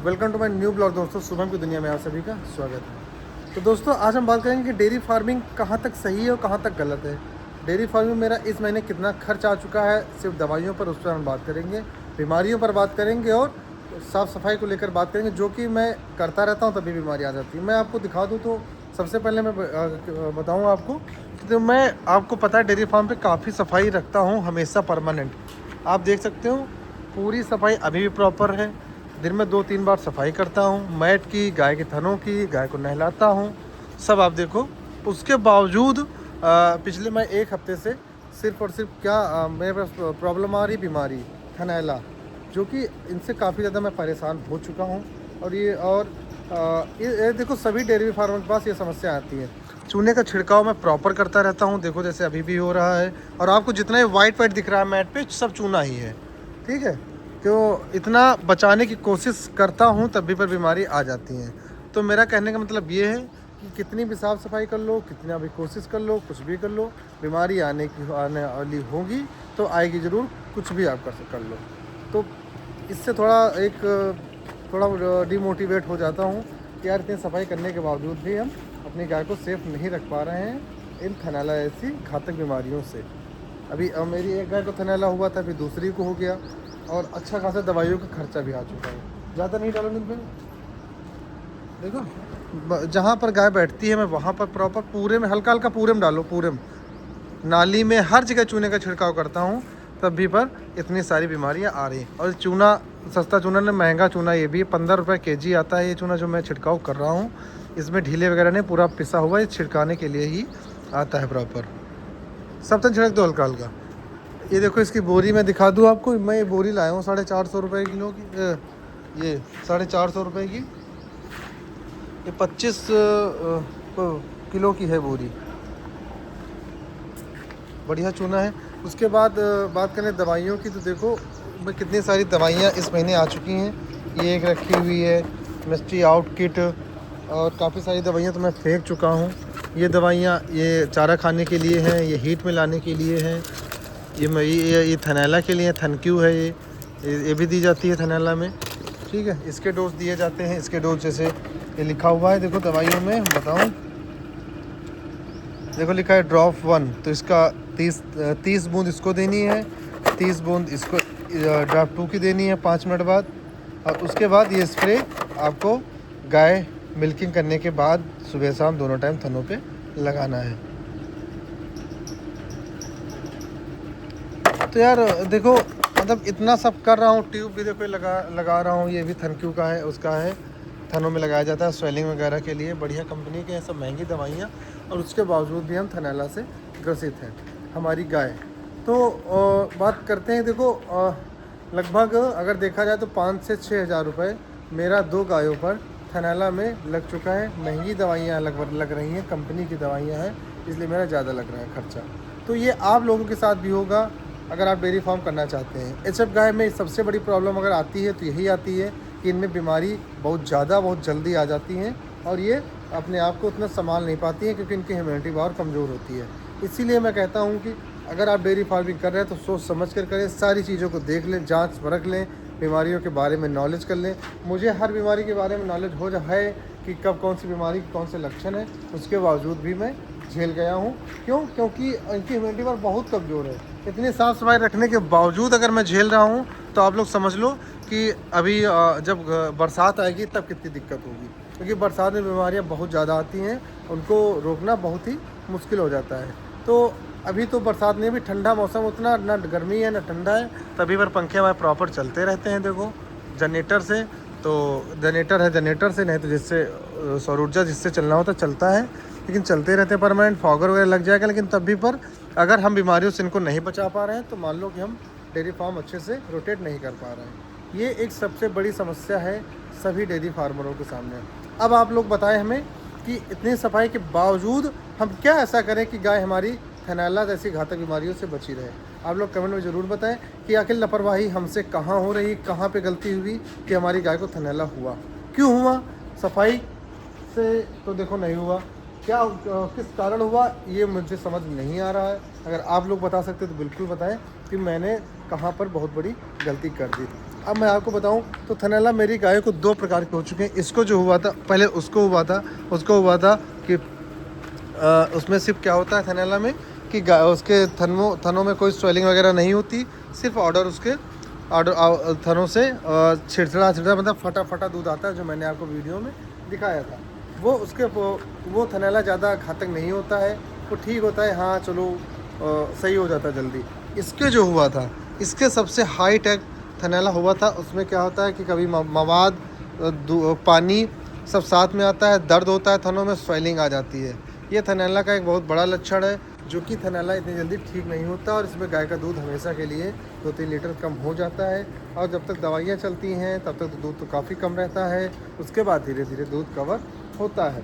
Welcome to my new blog दोस्तों। शुभम की दुनिया में आप सभी का स्वागत है। तो दोस्तों आज हम बात करेंगे कि डेयरी फार्मिंग कहाँ तक सही है और कहाँ तक गलत है। डेयरी फार्मिंग मेरा इस महीने कितना खर्च आ चुका है सिर्फ दवाइयों पर, उस पर हम बात करेंगे। बीमारियों पर बात करेंगे और साफ़ सफाई को लेकर बात करेंगे, जो कि मैं करता रहता हूँ तभी बीमारी आ जाती है। मैं आपको दिखा दूँ तो सबसे पहले मैं बताऊँ आपको, तो मैं आपको पता है डेयरी फार्म पर काफ़ी सफाई रखता हूँ हमेशा, परमानेंट। आप देख सकते हो पूरी सफाई अभी भी प्रॉपर है। दिन में 2-3 बार सफाई करता हूँ, मैट की, गाय के थनों की, गाय को नहलाता हूँ, सब आप देखो। उसके बावजूद पिछले मैं 1 हफ्ते से सिर्फ और सिर्फ क्या मेरे पास प्रॉब्लम आ रही, बीमारी थनैला, जो कि इनसे काफ़ी ज़्यादा मैं परेशान हो चुका हूँ। और ये देखो सभी डेयरी फार्मर के पास ये समस्या आती है। चूने का छिड़काव मैं प्रॉपर करता रहता हूँ, देखो जैसे अभी भी हो रहा है। और आपको जितना ही वाइट वाइट दिख रहा है मैट पे, सब चूना ही है, ठीक है। तो इतना बचाने की कोशिश करता हूँ तभी पर बीमारी आ जाती है। तो मेरा कहने का मतलब ये है कि कितनी भी साफ़ सफाई कर लो, कितना भी कोशिश कर लो, कुछ भी कर लो, बीमारी आने वाली होगी तो आएगी ज़रूर, कुछ भी आप कर लो। तो इससे थोड़ा डिमोटिवेट हो जाता हूँ कि यार इतनी सफाई करने के बावजूद भी हम अपनी गाय को सेफ नहीं रख पा रहे हैं इन थनैला ऐसी घातक बीमारियों से। अभी मेरी एक गाय को थनैला हुआ था, अभी दूसरी को हो गया, और अच्छा खासा दवाइयों का खर्चा भी आ चुका है। ज़्यादा नहीं डालो नींद पे, देखो जहाँ पर गाय बैठती है मैं वहाँ पर प्रॉपर पूरे में हल्का हल्का पूरे में डालो, पूरे में नाली में हर जगह चूने का छिड़काव करता हूँ, तब भी पर इतनी सारी बीमारियाँ आ रही। और चूना सस्ता चूना नहीं, महंगा चूना ये भी 15 रुपये kg आता है। ये चूना जो मैं छिड़काव कर रहा हूँ, इसमें ढीले वगैरह नहीं, पूरा पिसा हुआ है, छिड़काने के लिए ही आता है प्रॉपर। सब तक छिड़क दो हल्का हल्का। ये देखो इसकी बोरी मैं दिखा दूँ आपको। मैं ये बोरी लाया हूँ 450 रुपये किलो की, ये 450 रुपये की, ये 25 किलो की है बोरी, बढ़िया चूना है। उसके बाद बात करें दवाइयों की, तो देखो मैं कितनी सारी दवाइयाँ इस महीने आ चुकी हैं। ये एक रखी हुई है मिस्ट्री आउट किट, और काफ़ी सारी दवाइयाँ तो मैं फेंक चुका हूँ। ये दवाइयाँ ये चारा खाने के लिए हैं, ये हीट में लाने के लिए हैं, ये थनैला के लिए थनक्यू है, ये भी दी जाती है थनैला में, ठीक है। इसके डोज दिए जाते हैं, इसके डोज जैसे ये लिखा हुआ है, देखो दवाइयों में बताऊं, देखो लिखा है ड्रॉप 1, तो इसका 30 बूंद इसको देनी है, 30 बूंद इसको ड्रॉप 2 की देनी है 5 मिनट बाद। और उसके बाद ये स्प्रे आपको गाय मिल्किंग करने के बाद सुबह शाम दोनों टाइम थनों पे लगाना है। तो यार देखो मतलब इतना सब कर रहा हूँ, ट्यूब भी देखो लगा रहा हूँ, ये भी थनक्यू का है, उसका है, थनों में लगाया जाता है स्वेलिंग वगैरह के लिए, बढ़िया कंपनी के हैं, सब महंगी दवाइयाँ। और उसके बावजूद भी हम थनैला से ग्रसित हैं हमारी गाय। तो बात करते हैं, देखो लगभग अगर देखा जाए तो 5 से 6 हज़ार रुपये मेरा 2 गायों पर थनैला में लग चुका है। महंगी दवाइयाँ लग रही हैं, कंपनी की दवाइयाँ हैं, इसलिए मेरा ज़्यादा लग रहा है खर्चा। तो ये आप लोगों के साथ भी होगा अगर आप डेयरी फार्म करना चाहते हैं। एचएफ गाय में सबसे बड़ी प्रॉब्लम अगर आती है तो यही आती है कि इनमें बीमारी बहुत जल्दी आ जाती हैं, और ये अपने आप को उतना संभाल नहीं पाती हैं क्योंकि इनकी इम्यूनिटी पावर कमज़ोर होती है। इसीलिए मैं कहता हूँ कि अगर आप डेयरी फार्मिंग कर रहे हैं तो सोच समझ कर करें, सारी चीज़ों को देख लें, जाँच परख लें, बीमारियों के बारे में नॉलेज कर लें। मुझे हर बीमारी के बारे में नॉलेज है कि कब कौन सी बीमारी कौन से लक्षण है, उसके बावजूद भी मैं झेल गया हूँ। क्योंकि इनकी इम्यूनिटी पावर बहुत कमज़ोर है। इतनी साफ़ सफाई रखने के बावजूद अगर मैं झेल रहा हूँ तो आप लोग समझ लो कि अभी जब बरसात आएगी तब कितनी दिक्कत होगी, क्योंकि बरसात में बीमारियाँ बहुत ज़्यादा आती हैं, उनको रोकना बहुत ही मुश्किल हो जाता है। तो अभी तो बरसात नहीं, भी ठंडा मौसम, उतना ना गर्मी है ना ठंडा है, तभी पर पंखे हमारे प्रॉपर चलते रहते हैं। देखो जनरेटर से, तो जनरेटर है, जनरेटर से नहीं तो जिससे सौर ऊर्जा जिससे चलना होता चलता है, लेकिन चलते रहते हैं परमानेंट। फॉगर वगैरह लग जाएगा, लेकिन तब भी पर अगर हम बीमारियों से इनको नहीं बचा पा रहे हैं तो मान लो कि हम डेयरी फार्म अच्छे से रोटेट नहीं कर पा रहे हैं। ये एक सबसे बड़ी समस्या है सभी डेयरी फार्मरों के सामने। अब आप लोग बताएं हमें कि इतनी सफाई के बावजूद हम क्या ऐसा करें कि गाय हमारी थनैला जैसी घातक बीमारियों से बची रहे। आप लोग कमेंट में ज़रूर बताएं कि आखिर लापरवाही हमसे कहाँ हो रही, कहाँ पे गलती हुई कि हमारी गाय को थनैला हुआ, क्यों हुआ। सफाई से तो देखो नहीं हुआ, क्या किस कारण हुआ ये मुझे समझ नहीं आ रहा है। अगर आप लोग बता सकते तो बिल्कुल बताएं कि मैंने कहाँ पर बहुत बड़ी गलती कर दी। अब मैं आपको बताऊं तो थनैला मेरी गाय को 2 प्रकार के हो चुके हैं। इसको जो हुआ था पहले उसको हुआ था कि उसमें सिर्फ क्या होता है थनैला में कि उसके थनों में कोई स्वेलिंग वगैरह नहीं होती, सिर्फ उसके थनों से छिड़छड़ा मतलब फटा फटा दूध आता है, जो मैंने आपको वीडियो में दिखाया था। वो थनैला ज़्यादा घातक नहीं होता है, वो ठीक होता है, हाँ चलो सही हो जाता है जल्दी। इसके जो हुआ था, इसके सबसे हाई टेक थनैला हुआ था। उसमें क्या होता है कि कभी मवाद पानी सब साथ में आता है, दर्द होता है, थनों में स्वेलिंग आ जाती है। ये थनैला का एक बहुत बड़ा लक्षण है, जो कि थनैला इतनी जल्दी ठीक नहीं होता, और इसमें गाय का दूध हमेशा के लिए 2-3 लीटर कम हो जाता है। और जब तक दवाइयाँ चलती हैं तब तक दूध तो काफ़ी कम रहता है, उसके बाद धीरे धीरे दूध कवर होता है।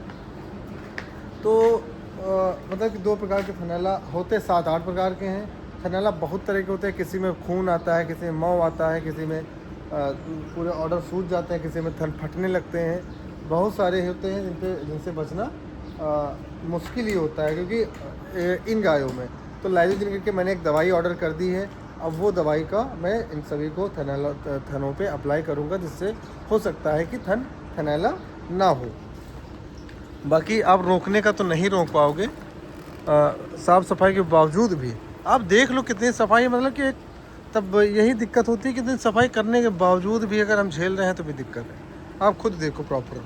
तो मतलब कि 2 प्रकार के थनैला होते, 7-8 प्रकार के हैं। थनैला बहुत तरह के होते हैं, किसी में खून आता है, किसी में मऊ आता है, किसी में पूरे ऑर्डर सूज जाते हैं, किसी में थन फटने लगते हैं। बहुत सारे होते हैं जिनसे बचना मुश्किल ही होता है, क्योंकि इन गायों में तो लाइजोजिन करके मैंने एक दवाई ऑर्डर कर दी है। अब वो दवाई का मैं इन सभी को थनों पे अप्लाई करूँगा, जिससे हो सकता है कि थनैला ना हो। बाकी आप रोकने का तो नहीं रोक पाओगे, साफ़ सफाई के बावजूद भी। आप देख लो कितनी सफाई, मतलब कि तब यही दिक्कत होती है कि इतनी सफाई करने के बावजूद भी अगर हम झेल रहे हैं तो भी दिक्कत है। आप खुद देखो प्रॉपर,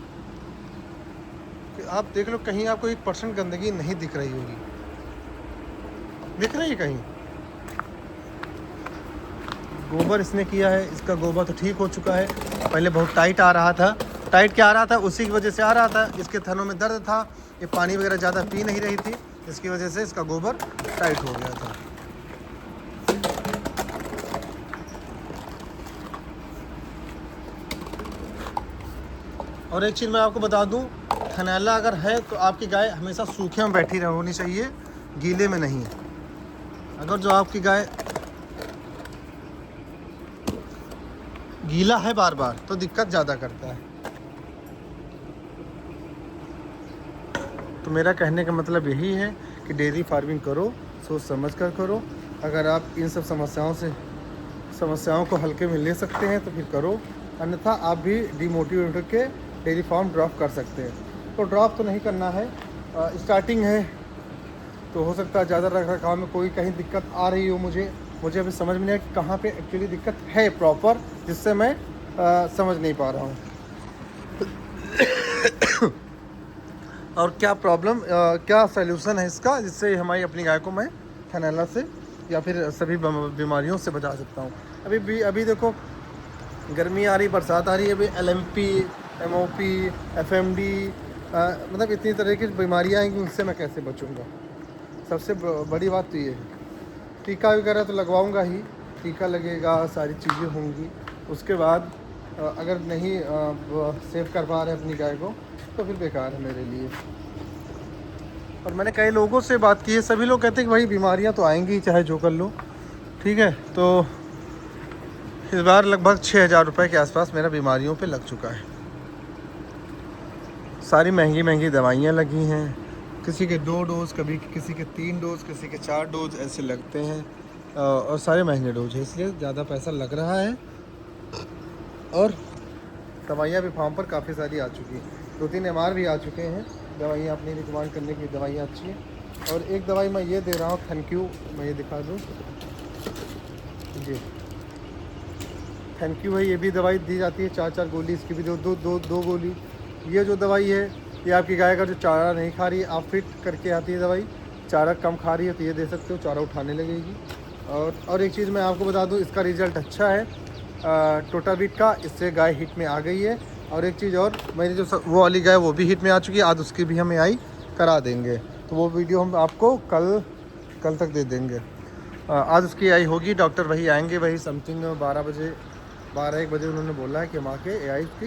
आप देख लो कहीं आपको 1% गंदगी नहीं दिख रही होगी, दिख रही है कहीं? गोबर इसने किया है, इसका गोबर तो ठीक हो चुका है। पहले बहुत टाइट आ रहा था, टाइट क्या आ रहा था, उसी की वजह से आ रहा था, इसके थनों में दर्द था, ये पानी वगैरह ज़्यादा पी नहीं रही थी, इसकी वजह से इसका गोबर टाइट हो गया था। और एक चीज़ मैं आपको बता दूं, थनैला अगर है तो आपकी गाय हमेशा सूखे में बैठी होनी चाहिए, गीले में नहीं। अगर जो आपकी गाय गीला है बार बार तो दिक्कत ज़्यादा करता है। तो मेरा कहने का मतलब यही है कि डेयरी फार्मिंग करो, सोच समझ कर करो। अगर आप इन सब समस्याओं को हल्के में ले सकते हैं तो फिर करो, अन्यथा आप भी डिमोटिवेट होकर डेयरी फार्म ड्रॉप कर सकते हैं। तो ड्रॉप तो नहीं करना है, स्टार्टिंग है तो हो सकता है ज़्यादा रख रखाव में कोई कहीं दिक्कत आ रही हो। मुझे अभी समझ में नहीं आया कि कहाँ पे एक्चुअली दिक्कत है प्रॉपर, जिससे मैं समझ नहीं पा रहा हूँ। और क्या प्रॉब्लम, क्या सल्यूशन है इसका, जिससे हमारी अपनी गाय को मैं थनैला से या फिर सभी बीमारियों से बचा सकता हूँ। अभी देखो गर्मी आ रही, बरसात आ रही है, अभी LMP, MOP, FMD, मतलब इतनी तरह की बीमारियाँ आएंगी, उनसे मैं कैसे बचूँगा? सबसे बड़ी बात तो ये है। टीका वगैरह तो लगवाऊँगा ही, टीका लगेगा, सारी चीज़ें होंगी। उसके बाद अगर नहीं सेव कर पा रहे अपनी गाय को तो फिर बेकार है मेरे लिए। और मैंने कई लोगों से बात की है, सभी लोग कहते हैं कि भाई बीमारियां तो आएंगी चाहे जो कर लो, ठीक है। तो इस बार लगभग 6,000 रुपये के आसपास मेरा बीमारियों पे लग चुका है। सारी महंगी महंगी दवाइयाँ लगी हैं, किसी के 2 डोज, कभी किसी के 3 डोज, किसी के 4 डोज ऐसे लगते हैं, और सारे महंगे डोज है, इसलिए ज़्यादा पैसा लग रहा है। और दवाइयाँ भी फार्म पर काफ़ी सारी आ चुकी हैं, 2-3 MR भी आ चुके हैं। दवाइयाँ अपनी रिकमेंड करने की दवाइयाँ अच्छी हैं। और एक दवाई मैं ये दे रहा हूँ, थैंक यू, मैं ये दिखा दूँ जी, थैंक यू है। ये भी दवाई दी जाती है 4-4 गोली, इसकी भी दो गोली। ये जो दवाई है ये आपकी गाय का जो चारा नहीं खा रही है, आप फिट करके आती है दवाई, चारा कम खा रही है तो ये दे सकते हो, चारा उठाने लगेगी। और एक चीज़ मैं आपको बता दूँ, इसका रिज़ल्ट अच्छा है टोटावीट का, इससे गाय हिट में आ गई है। और एक चीज़ और, मेरी जो वो वाली गाय वो भी हिट में आ चुकी है, आज उसकी भी हम AI करा देंगे, तो वो वीडियो हम आपको कल तक दे देंगे। आज उसकी AI होगी, डॉक्टर वही आएंगे, वही समथिंग 12-1 बजे उन्होंने बोला है कि हम आके AI की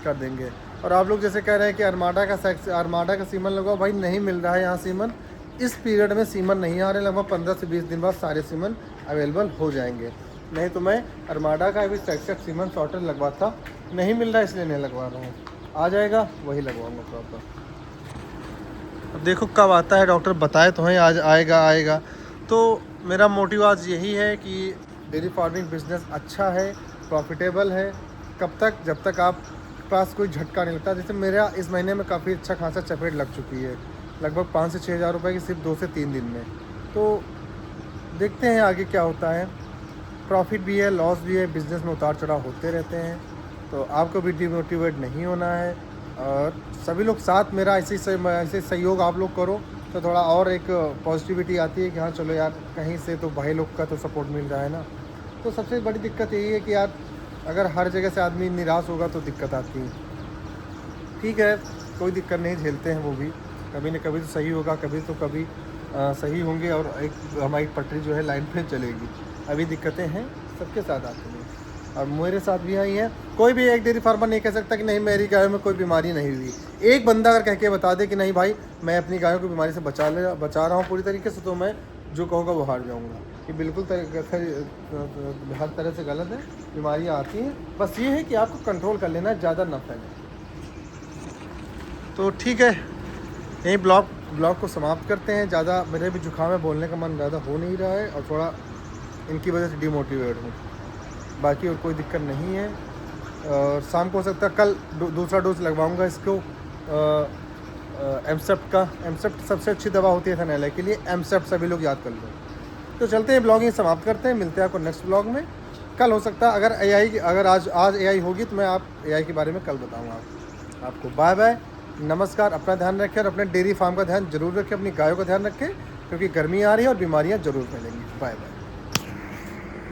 कर देंगे। और आप लोग जैसे कह रहे हैं कि अरमाडा का सीमन लगाओ, भाई नहीं मिल रहा है यहाँ सीमन, इस पीरियड में सीमन नहीं आ रहे, लगभग 15 से 20 दिन बाद सारे सीमन अवेलेबल हो जाएंगे। नहीं तो मैं अरमाडा का भी सेक्सेट सीमन शॉर्टर लगवाता, नहीं मिल रहा है इसलिए नहीं लगवा रहा हूँ, आ जाएगा वही लगवाऊँगा प्रॉपर। अब देखो कब आता है, डॉक्टर बताए तो हैं आज आएगा। तो मेरा मोटिव आज यही है कि डेयरी फार्मिंग बिजनेस अच्छा है, प्रॉफिटेबल है। कब तक? जब तक आप पास कोई झटका नहीं लगता। जैसे मेरा इस महीने में काफ़ी अच्छा खासा चपेट लग चुकी है, लगभग 5 से 6 हज़ार रुपये की सिर्फ 2 से 3 दिन में। तो देखते हैं आगे क्या होता है। प्रॉफिट भी है, लॉस भी है, बिज़नेस में उतार चढ़ाव होते रहते हैं। तो आपको भी डिमोटिवेट नहीं होना है और सभी लोग साथ मेरा ऐसे सहयोग आप लोग करो तो थोड़ा और एक पॉजिटिविटी आती है कि हाँ चलो यार, कहीं से तो भाई लोग का तो सपोर्ट मिल रहा है ना। तो सबसे बड़ी दिक्कत यही है कि यार अगर हर जगह से आदमी निराश होगा तो दिक्कत आती है। ठीक है, कोई दिक्कत नहीं, झेलते हैं वो भी। कभी न कभी तो सही होगा, कभी तो कभी सही होंगे और एक हमारी पटरी जो है लाइन पे चलेगी। अभी दिक्कतें हैं, सबके साथ आती हैं और मेरे साथ भी आई हैं। कोई भी एक डेयरी फार्मर नहीं कह सकता कि नहीं मेरी गायों में कोई बीमारी नहीं हुई। एक बंदा अगर कह के बता दे कि नहीं भाई मैं अपनी गायों को बीमारी से बचा रहा हूँ पूरी तरीके से, तो मैं जो कहूँगा वो हार जाऊँगा। ये बिल्कुल हर तरह से गलत है। बीमारियाँ आती हैं, बस ये है कि आपको कंट्रोल कर लेना है, ज़्यादा ना फैले। तो ठीक है, यही ब्लॉग को समाप्त करते हैं। ज़्यादा मेरे भी जुकाम में बोलने का मन ज़्यादा हो नहीं रहा है और थोड़ा इनकी वजह से डिमोटिवेट हूँ। बाकी और कोई दिक्कत नहीं है। और शाम को हो सकता है कल दूसरा डोज लगवाऊंगा इसको एमसेप्ट का। एमसेप्ट सबसे अच्छी दवा होती है थनैला के लिए। एमसेप्ट सभी लोग याद कर लो। तो चलते हैं, ब्लॉगिंग समाप्त करते हैं। मिलते हैं आपको नेक्स्ट ब्लॉग में। कल हो सकता है अगर आज एआई होगी तो मैं एआई के बारे में कल बताऊँगा आपको। बाय बाय, नमस्कार। अपना ध्यान रखें और अपने डेयरी फार्म का ध्यान जरूर रखें, अपनी गायों का ध्यान रखें क्योंकि गर्मी आ रही है और बीमारियाँ ज़रूर फैलेंगी। Bye bye.